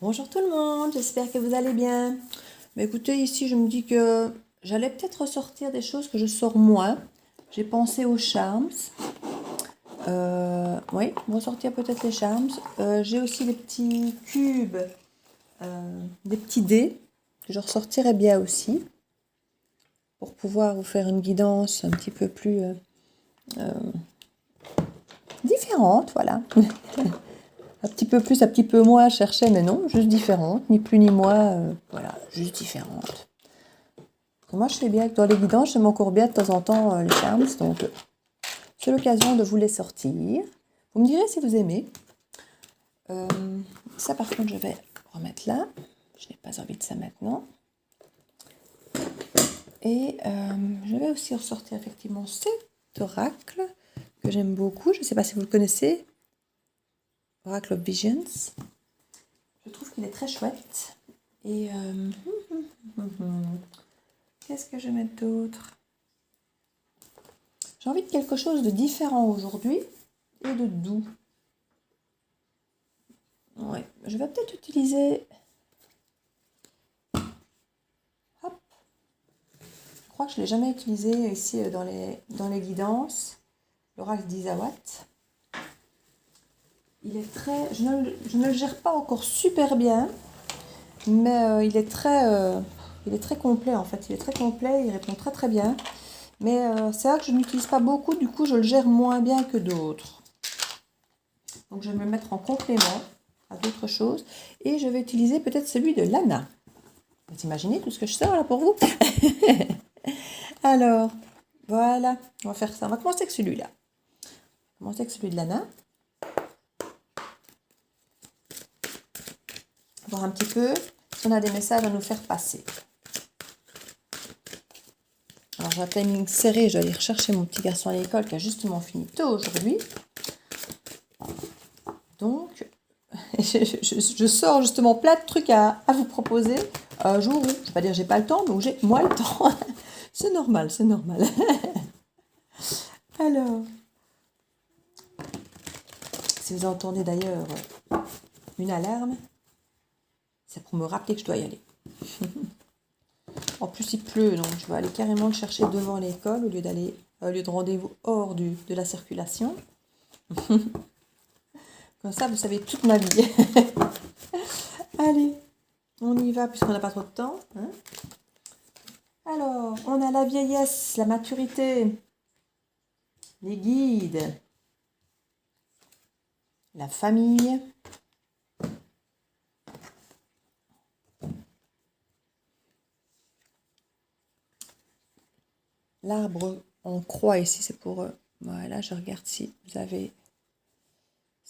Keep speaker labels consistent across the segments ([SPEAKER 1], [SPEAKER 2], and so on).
[SPEAKER 1] Bonjour tout le monde, j'espère que vous allez bien. Mais écoutez, ici je me dis que j'allais peut-être ressortir des choses que je sors moins. J'ai pensé aux charms. Oui, ressortir peut-être les charms. J'ai aussi des petits cubes, des petits dés que je ressortirais bien aussi pour pouvoir vous faire une guidance un petit peu plus différente, voilà. Un petit peu plus, un petit peu moins, je cherchais, mais non, juste différente, ni plus ni moins, voilà, juste différente. Moi, je fais bien que dans les guidances, j'aime encore bien de temps en temps les charms, donc c'est l'occasion de vous les sortir. Vous me direz si vous aimez. Ça, par contre, je vais remettre là. Je n'ai pas envie de ça maintenant. Et je vais aussi ressortir effectivement cet oracle que j'aime beaucoup. Je ne sais pas si vous le connaissez. Oracle of Visions. Je trouve qu'il est très chouette. Et qu'est-ce que je vais mettre d'autre? J'ai envie de quelque chose de différent aujourd'hui et de doux. Ouais, je vais peut-être utiliser... Hop. Je crois que je ne l'ai jamais utilisé ici dans les guidances. L'oracle d'Isawat. Il est très... Je ne le gère pas encore super bien, mais il est très complet en fait. Il est très complet, il répond très très bien. Mais c'est vrai que je n'utilise pas beaucoup, du coup je le gère moins bien que d'autres. Donc je vais me le mettre en complément à d'autres choses. Et je vais utiliser peut-être celui de Lana. Vous imaginez tout ce que je sors là pour vous? Alors, voilà, on va faire ça. On va commencer avec celui-là. On va commencer avec celui de Lana. Voir un petit peu si on a des messages à nous faire passer. Alors, j'ai un timing serré. Je vais aller rechercher mon petit garçon à l'école qui a justement fini tôt aujourd'hui. Donc, je sors justement plein de trucs à vous proposer. Un jour où, je ne vais pas dire j'ai pas le temps, mais où j'ai moi le temps. C'est normal, c'est normal. Alors, si vous entendez d'ailleurs une alarme, c'est pour me rappeler que je dois y aller. En plus, il pleut, donc je vais aller carrément le chercher devant l'école au lieu de rendez-vous hors de la circulation. Comme ça, vous savez toute ma vie. Allez, on y va puisqu'on n'a pas trop de temps. Hein. Alors, on a la vieillesse, la maturité, les guides, la famille, l'arbre en croix ici, c'est pour... voilà, je regarde si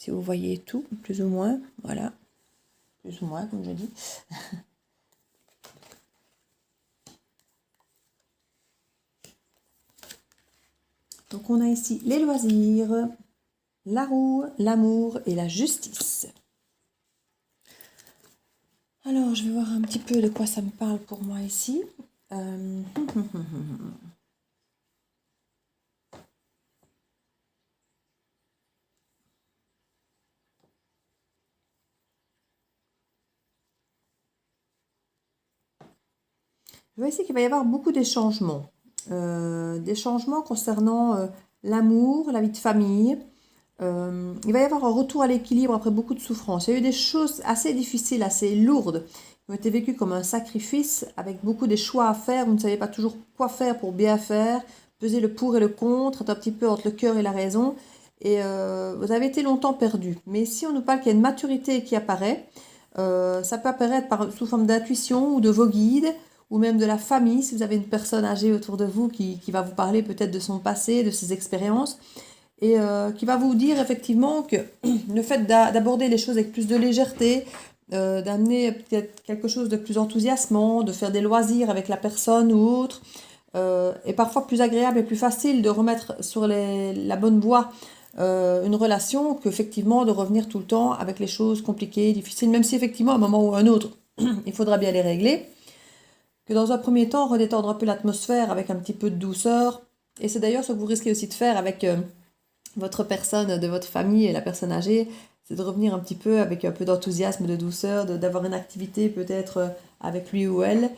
[SPEAKER 1] vous voyez tout, plus ou moins, voilà, plus ou moins, comme je dis. Donc, on a ici les loisirs, la roue, l'amour et la justice. Alors, je vais voir un petit peu de quoi ça me parle pour moi ici. Je vois ici qu'il va y avoir beaucoup des changements. Des changements concernant l'amour, la vie de famille. Il va y avoir un retour à l'équilibre après beaucoup de souffrance. Il y a eu des choses assez difficiles, assez lourdes, qui ont été vécues comme un sacrifice, avec beaucoup de choix à faire. Vous ne savez pas toujours quoi faire pour bien faire, peser le pour et le contre, être un petit peu entre le cœur et la raison. Et vous avez été longtemps perdu. Mais si on nous parle qu'il y a une maturité qui apparaît, ça peut apparaître sous forme d'intuition ou de vos guides, ou même de la famille, si vous avez une personne âgée autour de vous qui va vous parler peut-être de son passé, de ses expériences, et qui va vous dire effectivement que le fait d'aborder les choses avec plus de légèreté, d'amener peut-être quelque chose de plus enthousiasmant, de faire des loisirs avec la personne ou autre, est parfois plus agréable et plus facile de remettre sur la bonne voie une relation qu'effectivement de revenir tout le temps avec les choses compliquées, difficiles, même si effectivement à un moment ou à un autre, il faudra bien les régler. Que dans un premier temps, redétendre un peu l'atmosphère avec un petit peu de douceur. Et c'est d'ailleurs ce que vous risquez aussi de faire avec votre personne de votre famille et la personne âgée, c'est de revenir un petit peu avec un peu d'enthousiasme, de douceur, d'avoir une activité peut-être avec lui ou elle,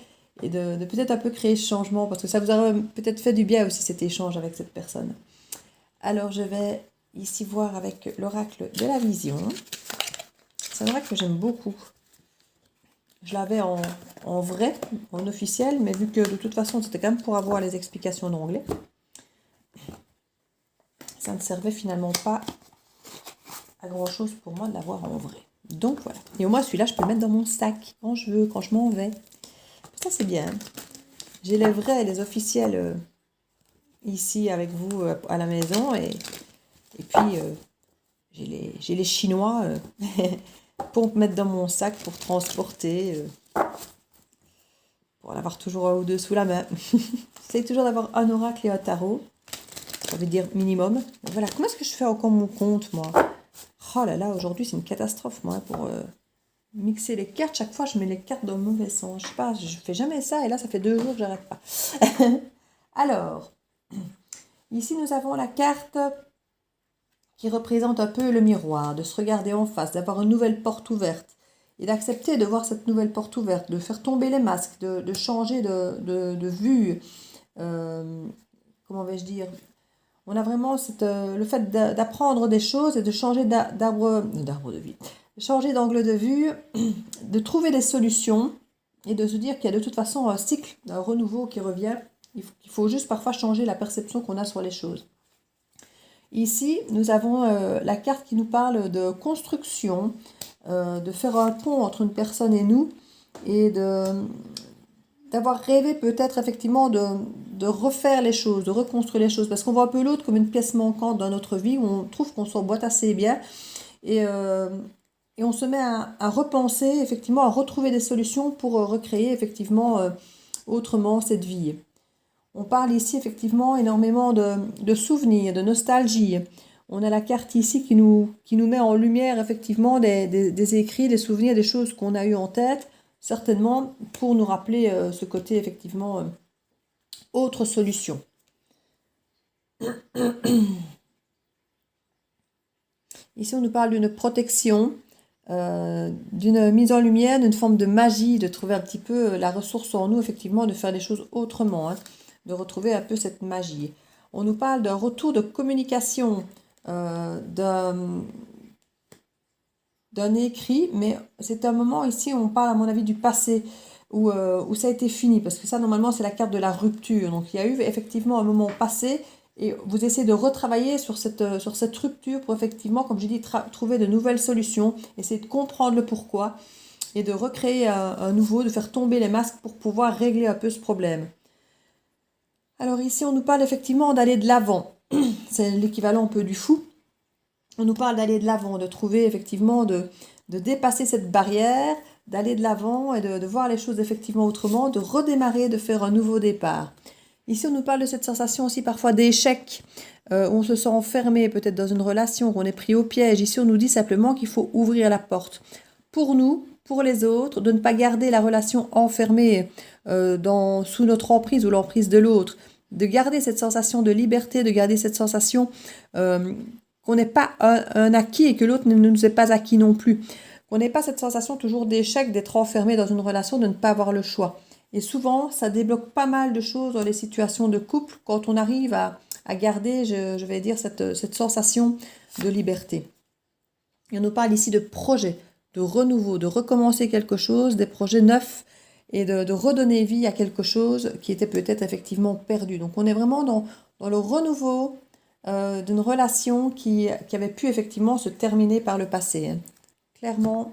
[SPEAKER 1] et de peut-être un peu créer ce changement, parce que ça vous a peut-être fait du bien aussi cet échange avec cette personne. Alors je vais ici voir avec l'oracle de la vision. C'est un oracle que j'aime beaucoup. Je l'avais en vrai, en officiel, mais vu que de toute façon c'était quand même pour avoir les explications d'anglais, ça ne servait finalement pas à grand chose pour moi de l'avoir en vrai. Donc voilà. Et au moins celui-là je peux le mettre dans mon sac quand je veux, quand je m'en vais. Ça c'est bien. J'ai les vrais et les officiels ici avec vous à la maison, et puis j'ai les chinois pour mettre dans mon sac, pour transporter, pour en avoir toujours un ou deux sous la main. J'essaie toujours d'avoir un oracle et un tarot, ça veut dire minimum. Mais voilà, comment est-ce que je fais encore mon compte, moi? Oh là là, aujourd'hui c'est une catastrophe, moi, pour mixer les cartes. Chaque fois je mets les cartes dans le mauvais sens. Je sais pas, je fais jamais ça, et là ça fait 2 jours que j'arrête pas. Alors, ici nous avons la carte qui représente un peu le miroir, de se regarder en face, d'avoir une nouvelle porte ouverte, et d'accepter de voir cette nouvelle porte ouverte, de faire tomber les masques, de changer de vue. Comment vais-je dire? On a vraiment le fait d'apprendre des choses et de changer d'arbre de vie, changer d'angle de vue, de trouver des solutions, et de se dire qu'il y a de toute façon un cycle, un renouveau qui revient. Il faut juste parfois changer la perception qu'on a sur les choses. Ici, nous avons la carte qui nous parle de construction, de faire un pont entre une personne et nous, et d'avoir rêvé peut-être effectivement de refaire les choses, de reconstruire les choses, parce qu'on voit un peu l'autre comme une pièce manquante dans notre vie, où on trouve qu'on s'emboîte assez bien, et on se met à repenser, effectivement, à retrouver des solutions pour recréer effectivement autrement cette vie. On parle ici effectivement énormément de souvenirs, de nostalgie. On a la carte ici qui nous met en lumière effectivement des écrits, des souvenirs, des choses qu'on a eues en tête, certainement pour nous rappeler ce côté effectivement autre solution. Ici on nous parle d'une protection, d'une mise en lumière, d'une forme de magie, de trouver un petit peu la ressource en nous, effectivement, de faire les choses autrement, de retrouver un peu cette magie. On nous parle d'un retour de communication, d'un écrit, mais c'est un moment ici où on parle à mon avis du passé, où ça a été fini, parce que ça normalement c'est la carte de la rupture. Donc il y a eu effectivement un moment passé, et vous essayez de retravailler sur cette rupture pour effectivement, comme je dis, trouver de nouvelles solutions, essayer de comprendre le pourquoi, et de recréer un nouveau, de faire tomber les masques pour pouvoir régler un peu ce problème. Alors ici on nous parle effectivement d'aller de l'avant, c'est l'équivalent un peu du fou. On nous parle d'aller de l'avant, de trouver effectivement, de dépasser cette barrière, d'aller de l'avant et de voir les choses effectivement autrement, de redémarrer, de faire un nouveau départ. Ici, on nous parle de cette sensation aussi parfois d'échec, où on se sent enfermé peut-être dans une relation, qu'on est pris au piège. Ici, on nous dit simplement qu'il faut ouvrir la porte. Pour nous, pour les autres, de ne pas garder la relation enfermée sous notre emprise ou l'emprise de l'autre, de garder cette sensation de liberté, de garder cette sensation qu'on n'est pas un acquis et que l'autre ne nous est pas acquis non plus. Qu'on n'ait pas cette sensation toujours d'échec, d'être enfermé dans une relation, de ne pas avoir le choix. Et souvent, ça débloque pas mal de choses dans les situations de couple quand on arrive à garder, je vais dire, cette sensation de liberté. Et on nous parle ici de projets, de renouveau, de recommencer quelque chose, des projets neufs, et de redonner vie à quelque chose qui était peut-être effectivement perdu. Donc on est vraiment dans le renouveau d'une relation qui avait pu effectivement se terminer par le passé. Clairement,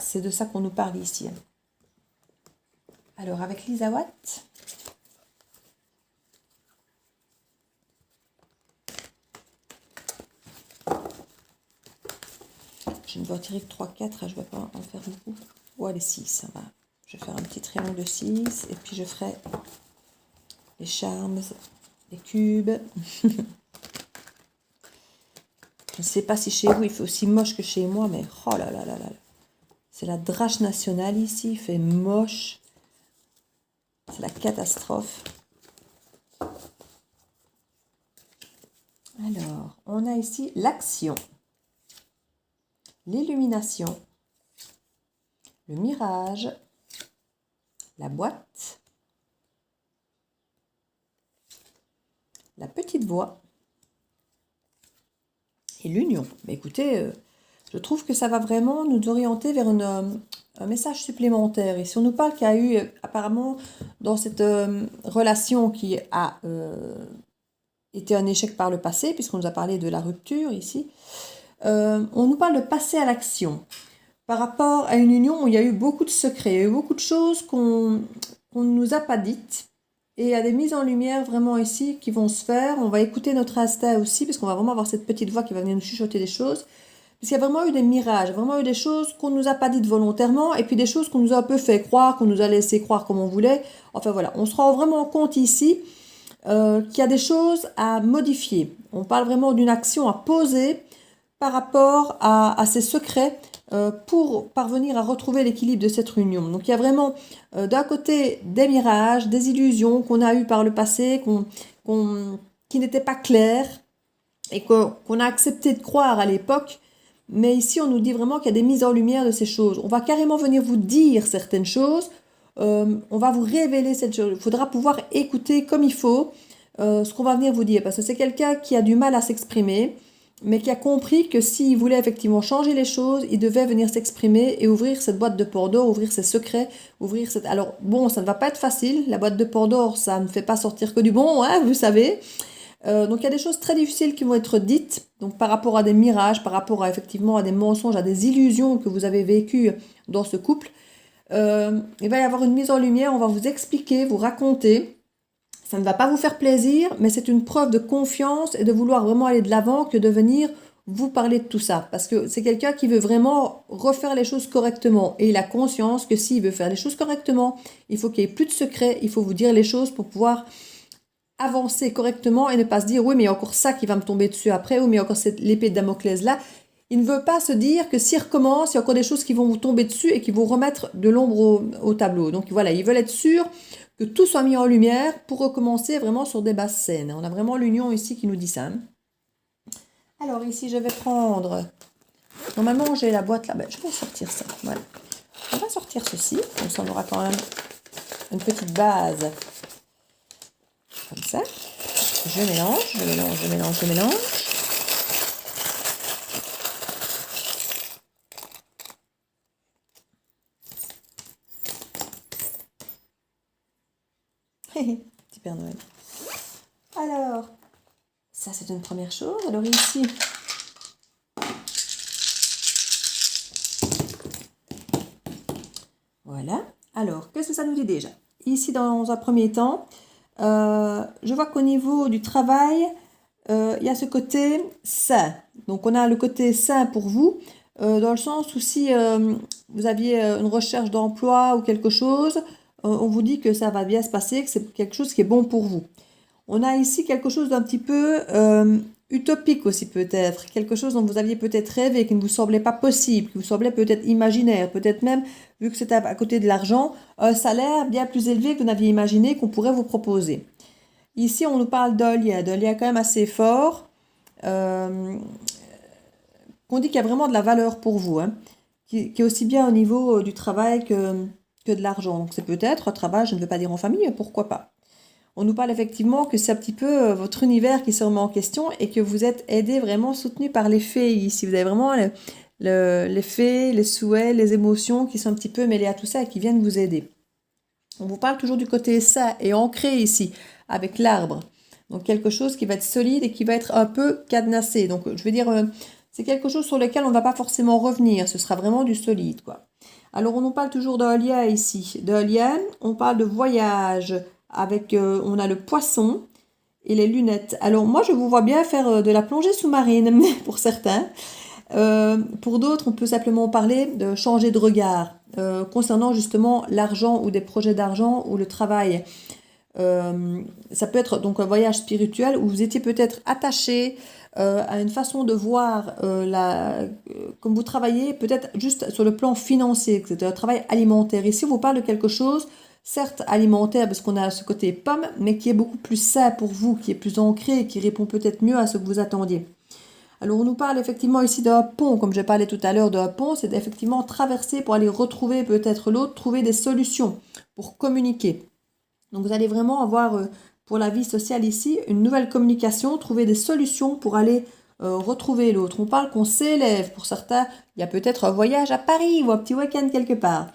[SPEAKER 1] c'est de ça qu'on nous parle ici. Alors, avec Lisa Watt, je ne vais en tirer que 3-4, je ne vais pas en faire beaucoup. Ouais, les 6, ça va. Je vais faire un petit triangle de 6, et puis je ferai les charms, les cubes. Je ne sais pas si chez vous il fait aussi moche que chez moi, mais oh là là là là. C'est la drache nationale ici, il fait moche. C'est la catastrophe. Alors, on a ici l'action. l'illumination, le mirage, la boîte, la petite voix et l'union. Mais écoutez, je trouve que ça va vraiment nous orienter vers un message supplémentaire. Et si on nous parle qu'il y a eu apparemment dans cette relation qui a été un échec par le passé, puisqu'on nous a parlé de la rupture ici, on nous parle de passer à l'action. Par rapport à une union où il y a eu beaucoup de secrets, il y a eu beaucoup de choses qu'on ne nous a pas dites. Et il y a des mises en lumière vraiment ici qui vont se faire. On va écouter notre instinct aussi, parce qu'on va vraiment avoir cette petite voix qui va venir nous chuchoter des choses. Parce qu'il y a vraiment eu des mirages, vraiment eu des choses qu'on ne nous a pas dites volontairement, et puis des choses qu'on nous a un peu fait croire, qu'on nous a laissé croire comme on voulait. Enfin voilà, on se rend vraiment compte ici qu'il y a des choses à modifier. On parle vraiment d'une action à poser par rapport à ces secrets pour parvenir à retrouver l'équilibre de cette réunion. Donc il y a vraiment d'un côté des mirages, des illusions qu'on a eues par le passé, qui n'étaient pas claires et qu'on a accepté de croire à l'époque. Mais ici, on nous dit vraiment qu'il y a des mises en lumière de ces choses. On va carrément venir vous dire certaines choses. On va vous révéler cette chose. Il faudra pouvoir écouter comme il faut ce qu'on va venir vous dire. Parce que c'est quelqu'un qui a du mal à s'exprimer, mais qui a compris que s'il voulait effectivement changer les choses, il devait venir s'exprimer et ouvrir cette boîte de Pandore, ouvrir ses secrets, ouvrir cette... Alors bon, ça ne va pas être facile. La boîte de Pandore, ça ne fait pas sortir que du bon, hein, vous savez. Donc il y a des choses très difficiles qui vont être dites, donc par rapport à des mirages, par rapport à effectivement à des mensonges, à des illusions que vous avez vécues dans ce couple. Il va y avoir une mise en lumière, on va vous expliquer, vous raconter. Ça ne va pas vous faire plaisir, mais c'est une preuve de confiance et de vouloir vraiment aller de l'avant que de venir vous parler de tout ça. Parce que c'est quelqu'un qui veut vraiment refaire les choses correctement. Et il a conscience que s'il veut faire les choses correctement, il faut qu'il n'y ait plus de secrets, il faut vous dire les choses pour pouvoir avancer correctement et ne pas se dire oui mais il y a encore ça qui va me tomber dessus après, ou mais il y a encore l'épée de Damoclès là. Il ne veut pas se dire que s'il recommence, il y a encore des choses qui vont vous tomber dessus et qui vont remettre de l'ombre au tableau. Donc voilà, ils veulent être sûrs que tout soit mis en lumière pour recommencer vraiment sur des basses scènes. On a vraiment l'union ici qui nous dit ça. Alors ici je vais prendre, normalement j'ai la boîte là, je vais sortir ça, voilà. On va sortir ceci, comme ça on aura quand même une petite base. Comme ça, je mélange, je mélange, je mélange, je mélange. Petit Père Noël. Alors, ça c'est une première chose. Alors ici, voilà. Alors, qu'est-ce que ça nous dit déjà? Ici, dans un premier temps, je vois qu'au niveau du travail, il y a ce côté sain. Donc on a le côté sain pour vous, dans le sens où si vous aviez une recherche d'emploi ou quelque chose, on vous dit que ça va bien se passer, que c'est quelque chose qui est bon pour vous. On a ici quelque chose d'un petit peu utopique aussi peut-être, quelque chose dont vous aviez peut-être rêvé, qui ne vous semblait pas possible, qui vous semblait peut-être imaginaire, peut-être même, vu que c'était à côté de l'argent, un salaire bien plus élevé que vous n'aviez imaginé qu'on pourrait vous proposer. Ici, on nous parle d'un lien quand même assez fort, qu'on dit qu'il y a vraiment de la valeur pour vous, hein, qui est aussi bien au niveau du travail que de l'argent. Donc c'est peut-être un travail, je ne veux pas dire en famille, mais pourquoi pas. On nous parle effectivement que c'est un petit peu votre univers qui se remet en question et que vous êtes aidé, vraiment soutenu par les fées ici. Vous avez vraiment les fées, les souhaits, les émotions qui sont un petit peu mêlées à tout ça et qui viennent vous aider. On vous parle toujours du côté sain et ancré ici, avec l'arbre. Donc quelque chose qui va être solide et qui va être un peu cadenassé. Donc je veux dire, c'est quelque chose sur lequel on ne va pas forcément revenir. Ce sera vraiment du solide, quoi. Alors on nous parle toujours d'un lien ici. D'un lien, on parle de voyage. Avec, on a le poisson et les lunettes. Alors moi je vous vois bien faire de la plongée sous-marine pour certains. Pour d'autres on peut simplement parler de changer de regard concernant justement l'argent ou des projets d'argent ou le travail. Ça peut être donc un voyage spirituel où vous étiez peut-être attaché à une façon de voir comme vous travaillez, peut-être juste sur le plan financier, que c'est un travail alimentaire. Ici on vous parle de quelque chose certes alimentaire parce qu'on a ce côté pomme, mais qui est beaucoup plus sain pour vous, qui est plus ancré, qui répond peut-être mieux à ce que vous attendiez. Alors on nous parle effectivement ici d'un pont, comme j'ai parlé tout à l'heure d'un pont, c'est effectivement traverser pour aller retrouver peut-être l'autre, trouver des solutions pour communiquer. Donc vous allez vraiment avoir pour la vie sociale ici une nouvelle communication, trouver des solutions pour aller retrouver l'autre. On parle qu'on s'élève, pour certains, il y a peut-être un voyage à Paris ou un petit week-end quelque part.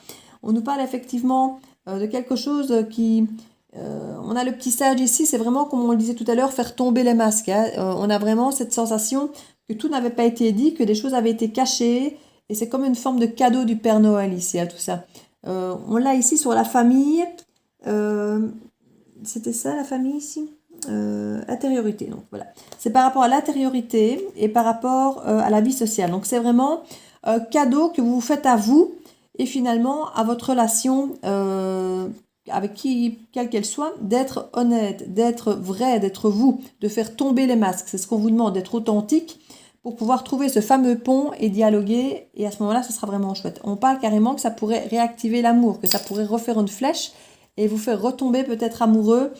[SPEAKER 1] On nous parle effectivement de quelque chose qui... on a le petit sage ici, c'est vraiment, comme on le disait tout à l'heure, faire tomber les masques. Hein. On a vraiment cette sensation que tout n'avait pas été dit, que des choses avaient été cachées, et c'est comme une forme de cadeau du Père Noël ici, à tout ça. On l'a ici sur la famille. C'était ça la famille ici, intériorité, donc voilà, c'est par rapport à l'intériorité et par rapport à la vie sociale, donc c'est vraiment un cadeau que vous vous faites à vous et finalement à votre relation avec qui, quelle qu'elle soit, d'être honnête, d'être vrai, d'être vous, de faire tomber les masques, c'est ce qu'on vous demande, d'être authentique pour pouvoir trouver ce fameux pont et dialoguer, et à ce moment-là ce sera vraiment chouette. On parle carrément que ça pourrait réactiver l'amour, que ça pourrait refaire une flèche et vous faire retomber peut-être amoureux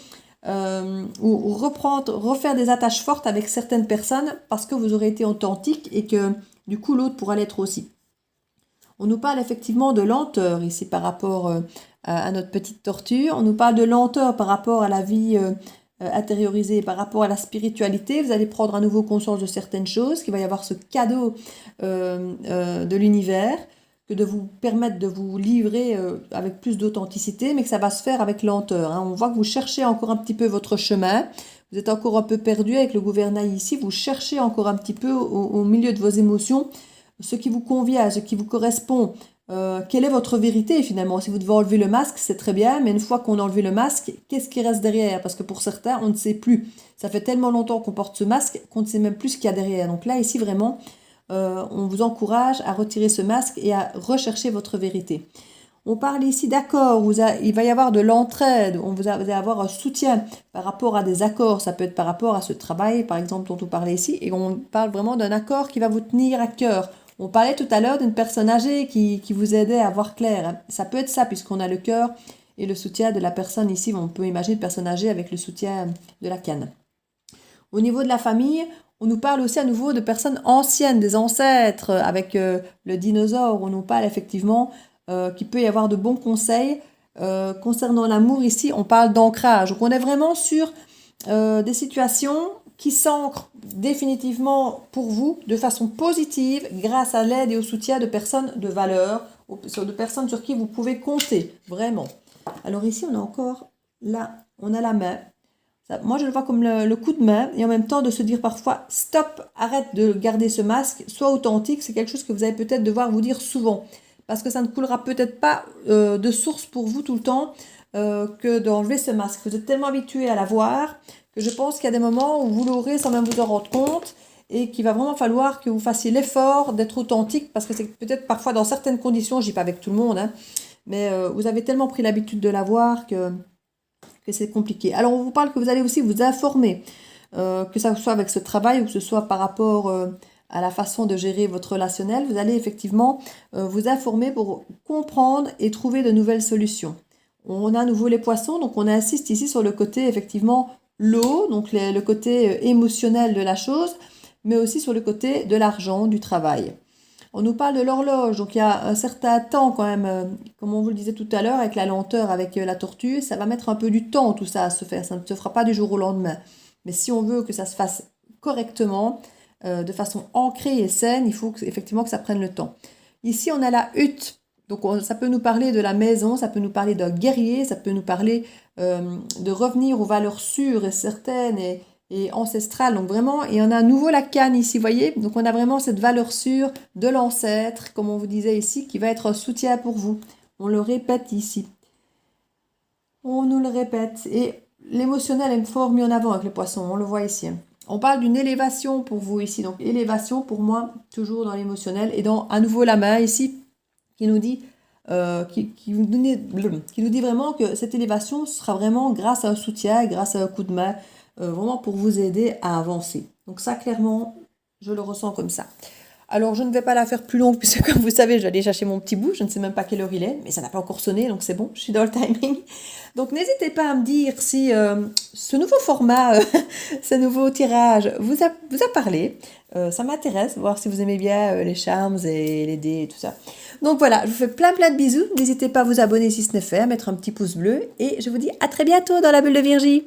[SPEAKER 1] ou refaire des attaches fortes avec certaines personnes parce que vous aurez été authentique et que du coup l'autre pourra l'être aussi. On nous parle effectivement de lenteur ici par rapport à notre petite tortue. On nous parle de lenteur par rapport à la vie intériorisée, par rapport à la spiritualité. Vous allez prendre à nouveau conscience de certaines choses, qu'il va y avoir ce cadeau de l'univers, que de vous permettre de vous livrer avec plus d'authenticité, mais que ça va se faire avec lenteur. Hein. On voit que vous cherchez encore un petit peu votre chemin, vous êtes encore un peu perdu avec le gouvernail ici, vous cherchez encore un petit peu au milieu de vos émotions ce qui vous convient, ce qui vous correspond. Quelle est votre vérité finalement? Si vous devez enlever le masque, c'est très bien, mais une fois qu'on a enlevé le masque, qu'est-ce qui reste derrière? Parce que pour certains, on ne sait plus. Ça fait tellement longtemps qu'on porte ce masque qu'on ne sait même plus ce qu'il y a derrière. Donc là, ici, vraiment, on vous encourage à retirer ce masque et à rechercher votre vérité. On parle ici d'accords, il va y avoir de l'entraide, vous allez avoir un soutien par rapport à des accords, ça peut être par rapport à ce travail, par exemple, dont on parlait ici, et on parle vraiment d'un accord qui va vous tenir à cœur. On parlait tout à l'heure d'une personne âgée qui vous aidait à voir clair. Ça peut être ça, puisqu'on a le cœur et le soutien de la personne ici. On peut imaginer une personne âgée avec le soutien de la canne. Au niveau de la famille, on nous parle aussi à nouveau de personnes anciennes, des ancêtres, avec le dinosaure. On nous parle effectivement qu'il peut y avoir de bons conseils. Concernant l'amour, ici, on parle d'ancrage. Donc, on est vraiment sur des situations qui s'ancrent définitivement pour vous de façon positive grâce à l'aide et au soutien de personnes de valeur, de personnes sur qui vous pouvez compter, vraiment. Alors ici, on a encore là, on a la main. Moi, je le vois comme le coup de main et en même temps de se dire parfois stop, arrête de garder ce masque, sois authentique. C'est quelque chose que vous allez peut-être devoir vous dire souvent parce que ça ne coulera peut-être pas de source pour vous tout le temps que d'enlever ce masque. Vous êtes tellement habitué à l'avoir que je pense qu'il y a des moments où vous l'aurez sans même vous en rendre compte et qu'il va vraiment falloir que vous fassiez l'effort d'être authentique parce que c'est peut-être parfois dans certaines conditions, je dis pas avec tout le monde, hein, mais vous avez tellement pris l'habitude de l'avoir que c'est compliqué. Alors on vous parle que vous allez aussi vous informer, que ça soit avec ce travail ou que ce soit par rapport à la façon de gérer votre relationnel, vous allez effectivement vous informer pour comprendre et trouver de nouvelles solutions. On a à nouveau les poissons, donc on insiste ici sur le côté effectivement l'eau, donc le côté émotionnel de la chose, mais aussi sur le côté de l'argent, du travail. On nous parle de l'horloge, donc il y a un certain temps quand même, comme on vous le disait tout à l'heure, avec la lenteur, avec la tortue, ça va mettre un peu du temps tout ça à se faire, ça ne se fera pas du jour au lendemain. Mais si on veut que ça se fasse correctement, de façon ancrée et saine, il faut effectivement que ça prenne le temps. Ici, on a la hutte. Donc, ça peut nous parler de la maison, ça peut nous parler d'un guerrier, ça peut nous parler de revenir aux valeurs sûres et certaines et ancestrales. Donc, vraiment, et on a à nouveau la canne ici, vous voyez. Donc, on a vraiment cette valeur sûre de l'ancêtre, comme on vous disait ici, qui va être un soutien pour vous. On le répète ici. On nous le répète. Et l'émotionnel est fort mis en avant avec les poissons, on le voit ici. On parle d'une élévation pour vous ici. Donc, élévation pour moi, toujours dans l'émotionnel. Et dans, à nouveau, la main ici, qui nous dit, qui nous dit vraiment que cette élévation sera vraiment grâce à un soutien, grâce à un coup de main, vraiment pour vous aider à avancer. Donc ça, clairement, je le ressens comme ça. Alors, je ne vais pas la faire plus longue, puisque comme vous savez, je dois aller chercher mon petit bout. Je ne sais même pas quelle heure il est, mais ça n'a pas encore sonné, donc c'est bon, je suis dans le timing. Donc, n'hésitez pas à me dire si ce nouveau format, ce nouveau tirage vous a parlé. Ça m'intéresse, voir si vous aimez bien les charms et les dés et tout ça. Donc voilà, je vous fais plein plein de bisous. N'hésitez pas à vous abonner si ce n'est fait, à mettre un petit pouce bleu. Et je vous dis à très bientôt dans la bulle de Virgie.